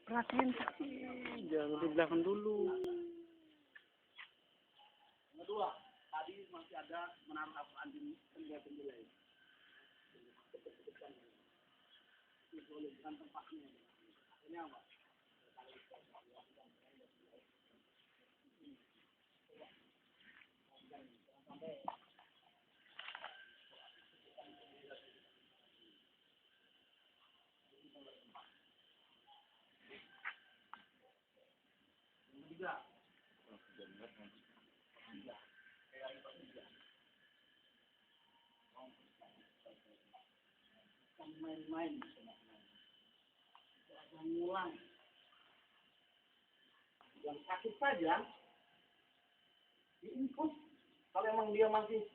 Perhatiin sih, jangan di belakang dulu. Kedua, tadi masih ada menaruh Al-Quran di penilai. Itu boleh bukan tempatnya. Ini apa? Tiga. Main-main, mengulang. Yang sakit saja diinfus. Kalau memang dia masih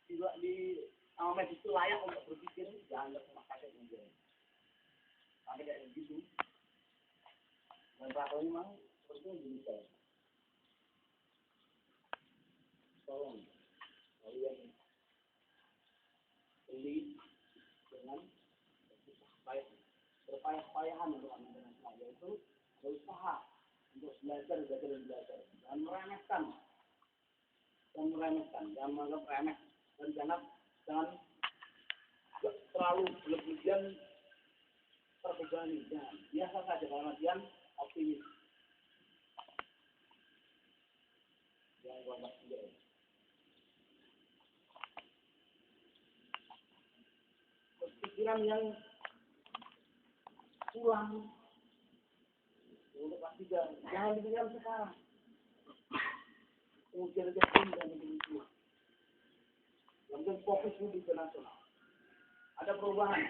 tidak di medis itu layak untuk berpikir, jangan rumah sakit mungkin. Tapi kayak begitu. Dan rasanya memang seperti ini saya. Tolong kalian beli dengan berpayah-payahan untuk anak saya, yaitu berusaha untuk belajar dan meremehkan jangan menganggap remeh dan jangan terlalu berlebihan terbebani. Jangan biasa saja dalam artian optimis. Yang buat sendiri. Pikiran yang pulang untuk pasti jangan dipikirkan sekarang. Kemudian aja pun dan begitu. Yang fokus di nasional. Ada perubahan.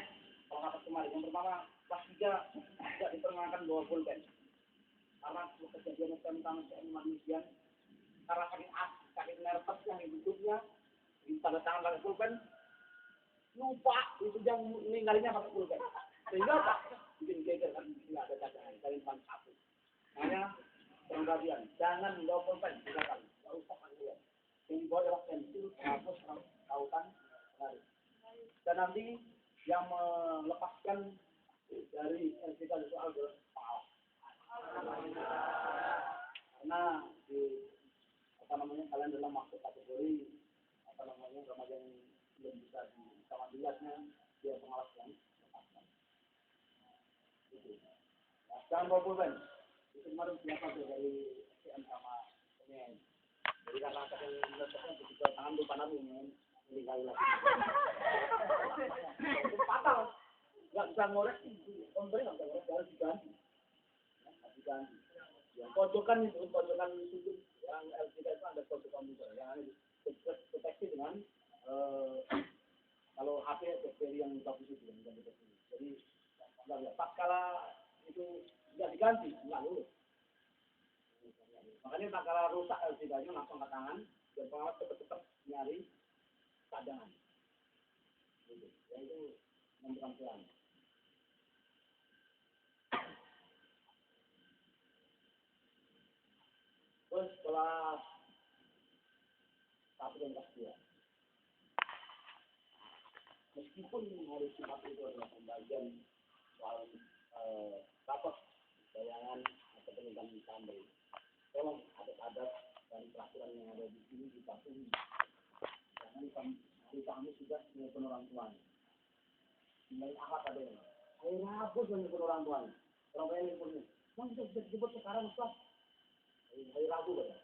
Kalau kata kemarin, yang pertama kelas 3 tidak diperkenankan bawa pulpen. Karena kejadian tentang manusia karena sakit nervous yang hidupnya di tanda tangan pakai pulpen, lupa itu yang meninggalnya pakai pulpen. Sehingga apa? Bikin geger kan tidak ada cadangan, kalian pan satu. Makanya perhatian, jangan bawa pulpen tiga kali, nggak usah panggil. Yang dibawa adalah pensil, hapus, tautan, garis. Dan nanti yang melepaskan dari LCK soal adalah karena kalian dalam masuk kategori remaja yang belum bisa dilihatnya dia pengawas yang lepaskan. Itu. Nah, jangan bawa pulpen. Itu kemarin biasa dari SPM sama pengen. Jadi karena ada yang lepasnya begitu tangan lupa nabi meninggal lagi. Itu fatal. Nggak bisa ngorek, pemberi nggak bisa ngorek, harus diganti. Diganti. Yang pojokan sudut yang LCD itu ada pojokan juga yang deteksi dengan kalau HP bakteri yang bagus itu yang deteksi. Jadi pas kala itu tidak diganti nggak lulus. Makanya tak kala rusak LCD-nya langsung ke tangan dan pengawas tetap nyari cadangan. Yaitu membukan pelan. Terus kelas 1 dan kelas 2. Meskipun harus simak itu adalah pembagian soal rapat bayangan atau peningkatan tambah. Tolong adat-adat dan peraturan yang ada di sini dipatuhi. Jangan kami sudah menelpon orang tuanya. Mulai akhlak ada yang saya ragu menelpon orang tuanya. Orang tuanya nelponnya, "Bang, bisa disebut sekarang Ustaz." Saya ragu ya.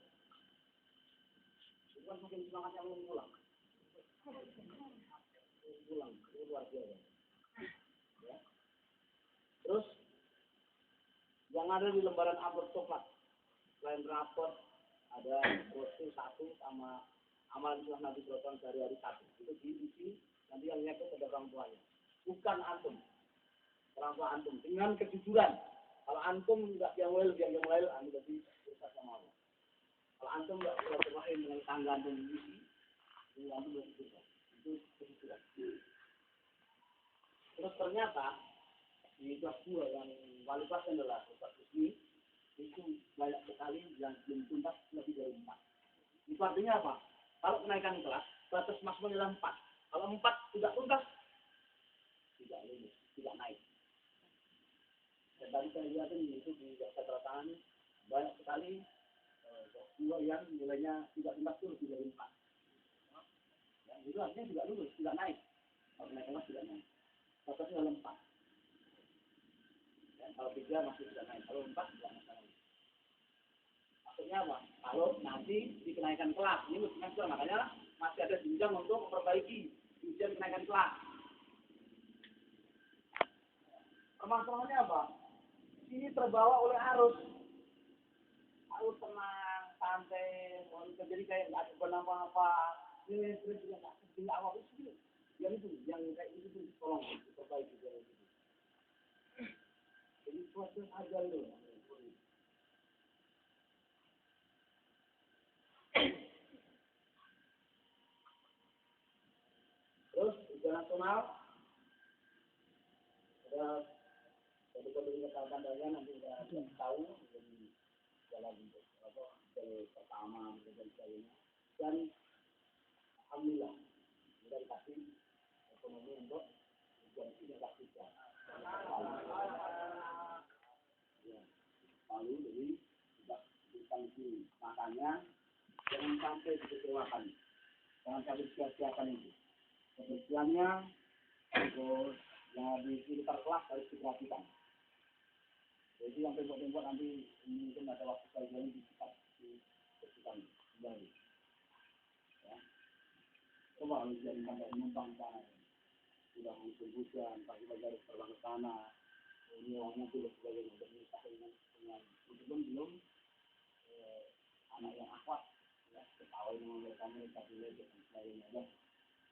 Itu kan makin semangat yang mengulang. Pulang, itu luar biasa. Ya. Terus yang ada di lembaran amplop coklat, selain rapor ada brosur 1 sama amalan sunnah Nabi Sallallahu dari hari 1. Itu diisi nanti yang nyekut ada orang tuanya. Bukan antum, orang tua antum dengan kejujuran. Kalau antum nggak yang mulai antum jadi berusaha sama Allah. Kalau antum nggak berwahyu dengan tangga antum diisi, itu antum belum bisa. Itu kejujuran. Terus ternyata di kelas 2 yang wali kelas adalah Ustaz Husni itu banyak sekali yang belum tuntas lebih dari 4. Itu artinya apa? Kalau kenaikan kelas batas maksimum adalah 4. Kalau 4 tidak tuntas tidak lulus, tidak naik. Dan tadi saya lihat itu di catatan banyak sekali dua yang nilainya tidak 40 tidak 4. Ya, itu artinya tidak lulus, tidak naik. Kalau naik kelas tidak naik. Tapi kalau 4. Ya, kalau 3 masih tidak naik, kalau 4 tidak masalah. Maksudnya apa? Kalau nanti dikenaikan kelas, ini semester makanya masih ada jenjang untuk memperbaiki ujian kenaikan kelas. Permasalahannya apa? Ini terbawa oleh arus tenang, santai, jadi kayak nggak ada apa-apa. Ini juga nggak awal itu, yang kayak itu tolong diperbaiki dari itu. Jadi proses aja loh. Terus ujian nasional, ada dari kementerian daya nanti kita tahu dari jalan apa dari pertama dan sebagainya. Dan alhamdulillah kita dikasih ekonomi untuk ujian ini lakukan. Lalu jadi tidak disanksi, makanya jangan sampai dikecewakan, jangan sampai sia-siakan itu. Kebersihannya terus yang di sekitar kelas harus diperhatikan. Jadi yang tembok-tembok nanti mungkin ada waktu kajian di sekitar dibersihkan kembali. Ya. Coba kalau jadi sampai menumpang sana, sudah musim hujan, pagi-pagi harus terbang ke sana, ini orangnya tidak sebagainya, dan dengan itu pun belum anak yang akwat, ya, ketahui dengan mereka dulu dan sebagainya, ya,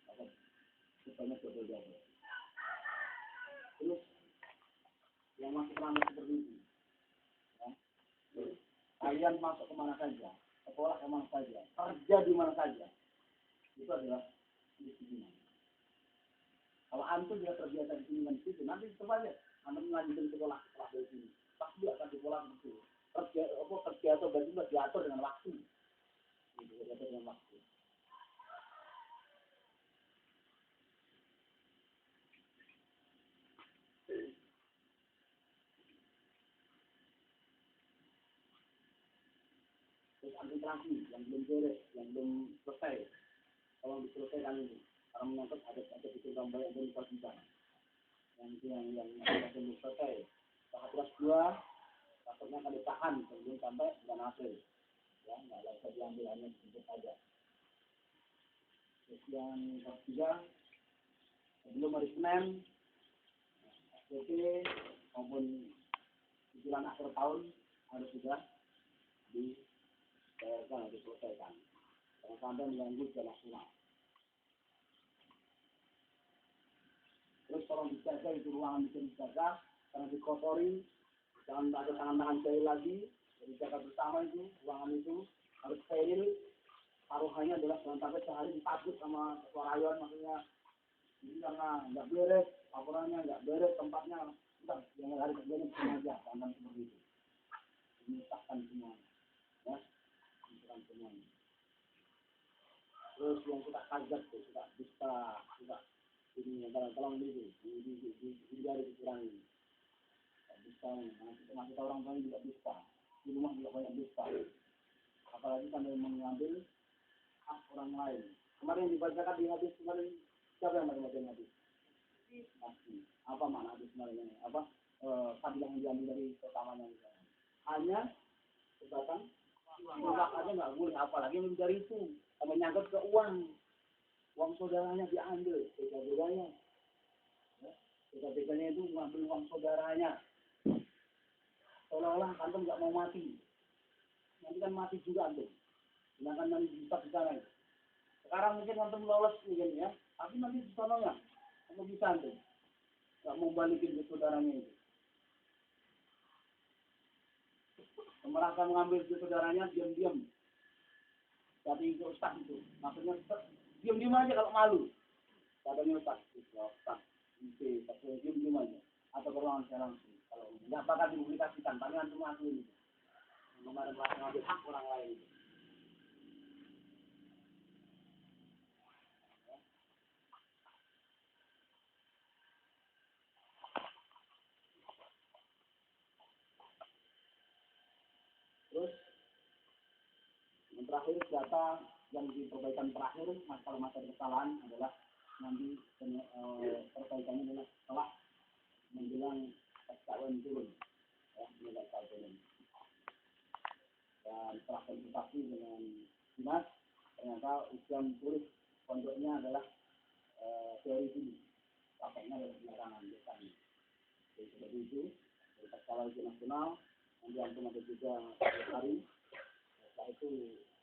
maka sebanyak double-double. Terus yang masuk ranah seperti itu, ya, kalian masuk kemana saja, sekolah kemana saja, kerja di mana saja, itu adalah disiplin. Kalau antum tidak terbiasa di sini dan situ, nanti coba aja, antum melanjutkan sekolah dari sini, pasti akan sekolah begitu. Kerja atau gaji diatur dengan waktu, diatur dengan waktu. Terus administrasi yang belum beres, yang belum selesai, kalau diselesaikan ini, karena menyangkut ada pikiran banyak dari kewajiban, yang belum selesai. Tahap kelas 2, takutnya akan ditahan sebelum sampai bulan April, ya nggak bisa diambil hanya sedikit saja. Terus yang kelas 3, sebelum hari Senin, SPP maupun cicilan akhir tahun harus sudah diselesaikan, jangan sampai mengganggu ujian nasional. Terus tolong dijaga itu ruangan bisa dijaga, karena dikotori, jangan ada tangan-tangan cair lagi, jadi jaga bersama itu, ruangan itu harus steril, taruhannya adalah jangan sampai sehari ditakut sama ketua rayon, maksudnya ini karena nggak beres, laporannya nggak beres, tempatnya, udah, yang hari kerjanya sengaja, jangan seperti itu. Menyusahkan semua, ya, menyusahkan semuanya. Terus yang suka kaget tuh, suka dusta, suka ini tolong dulu, dihindari dikurangi. Dusta, masih orang tua juga dusta, di rumah juga banyak dusta. Apalagi sampai mengambil hak orang lain. Kemarin dibacakan di hadis kemarin, siapa yang baca hadis? Apa makna hadis kemarin? Apa fadilah yang diambil dari pertamanya? Hanya sebatas infak aja nggak boleh, apalagi mencari itu, sampai nyangkut ke uang saudaranya diambil, beda-bedanya, ya, beda-bedanya itu mengambil uang saudaranya, seolah-olah antum nggak mau mati, nanti kan mati juga antum, sedangkan nanti bisa di sana. Sekarang mungkin antum lolos mungkin ya, tapi nanti di sananya, antum bisa antum, nggak mau balikin ke saudaranya itu. Merasa mengambil ke saudaranya diam-diam. Jadi itu ustaz itu, maksudnya diam-diam aja kalau malu. Katanya ustaz, tapi diam-diam aja. Atau berulang sekarang, kalau nggak bakal dipublikasikan, palingan semua asli itu. Kemarin merasa mengambil hak orang lain itu. terakhir data yang di perbaikan terakhir masalah kesalahan adalah nanti perbaikannya adalah setelah menjelang SKWN turun, ya, nilai turun. Dan setelah konsultasi dengan dinas, ternyata ujian tulis pondoknya adalah teori dulu, prakteknya adalah belakangan biasanya. Jadi seperti itu, dari skala ujian nasional, nanti antum ada juga hari, setelah itu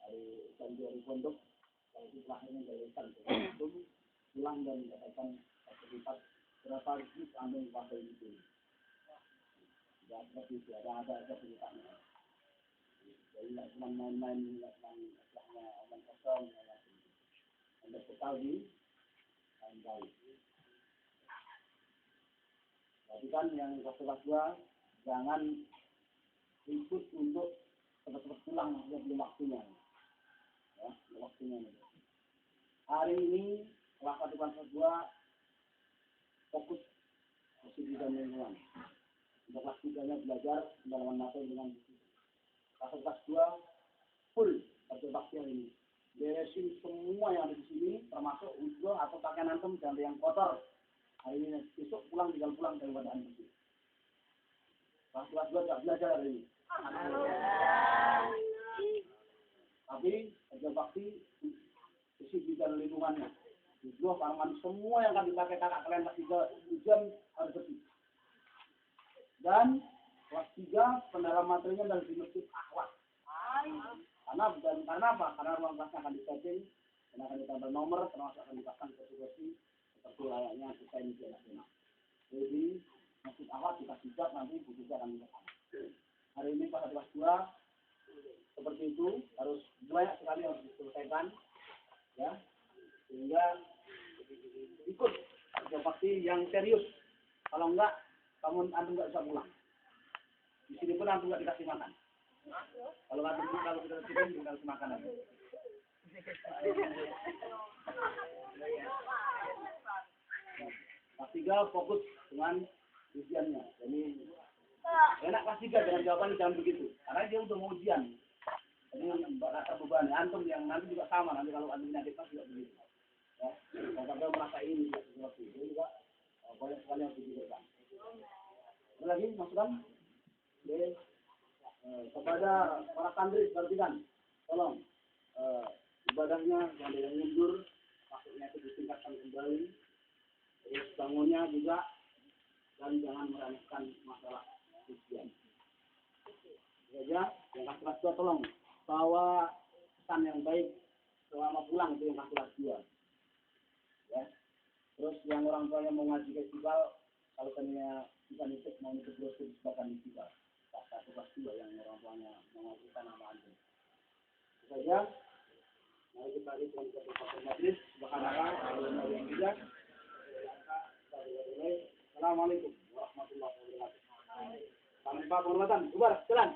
hari ujian teori pondok, setelah itu terakhirnya jadikan antum pulang dan mendapatkan sertifikat berapa juz antum pakai itu. Ya seperti itu, ada sertifikatnya. Jadi tidak cuma main-main, tidak cuma istilahnya omong kosong, Anda ketahui, lain-lain. Tapi kan yang kelas 2 jangan ikut untuk cepat-cepat pulang sebelum waktunya. Ya, waktunya. Hari ini kelas 1 kelas 2 fokus posisi dan lingkungan. Untuk kelas 3-nya belajar pendalaman materi dengan buku. Kelas 2 full kerja bakti hari ini. Beresin semua yang ada di sini, termasuk ujian atau pakaian antum dan yang kotor. Hari ini besok pulang tinggal pulang daripada antum. Kelas 2 tidak belajar hari ini. Tapi kerja bakti isi bidang lingkungannya. Ujian paraman semua yang akan dipakai kakak kalian kelas 3 ujian harus bersih. Dan kelas 3 pendalaman materinya dari masjid akhlak. Karena apa? Karena ruang kelasnya akan disetting dan akan ditambah nomor, termasuk akan dipasang kursi seperti layaknya kita ini di nasional. Jadi masjid akhlak kita hijab nanti bukunya akan dipasang. Hari ini pada kelas 2 seperti itu harus banyak sekali harus diselesaikan, ya, sehingga ikut kerja bakti yang serius. Kalau enggak, antum enggak bisa pulang. Di sini pun antum enggak dikasih makan. Kalau kita dikasih makanan. Kelas 3 fokus dengan ujiannya. Jadi enak kelas 3 dengan jawabannya jangan begitu. Karena dia udah mau ujian. Jadi rasa beban antum yang nanti juga sama. Nanti kalau antum nanti pas juga begitu. Ya, kalau sampai merasa ini juga seperti itu juga banyak sekali yang dipikirkan. Ada lagi masukan? Oke. Kepada para santri perhatikan, tolong ibadahnya jangan ada yang mundur, maksudnya itu ditingkatkan kembali, terus bangunnya juga, dan jangan meremehkan masalah ujian. Saja yang kelas 2 tolong bawa pesan yang baik selama pulang itu yang kelas 2. Ya. Terus yang orang tuanya mau ngaji festival, kalau tanya bisa nitip mau nitip brosur sebagai festival. Kelas 2 yang orang tuanya mengajukan nama antum. Itu saja. Mari kita lihat yang kita majlis. Assalamualaikum warahmatullahi wabarakatuh. Tanpa penghormatan, bubar, jalan.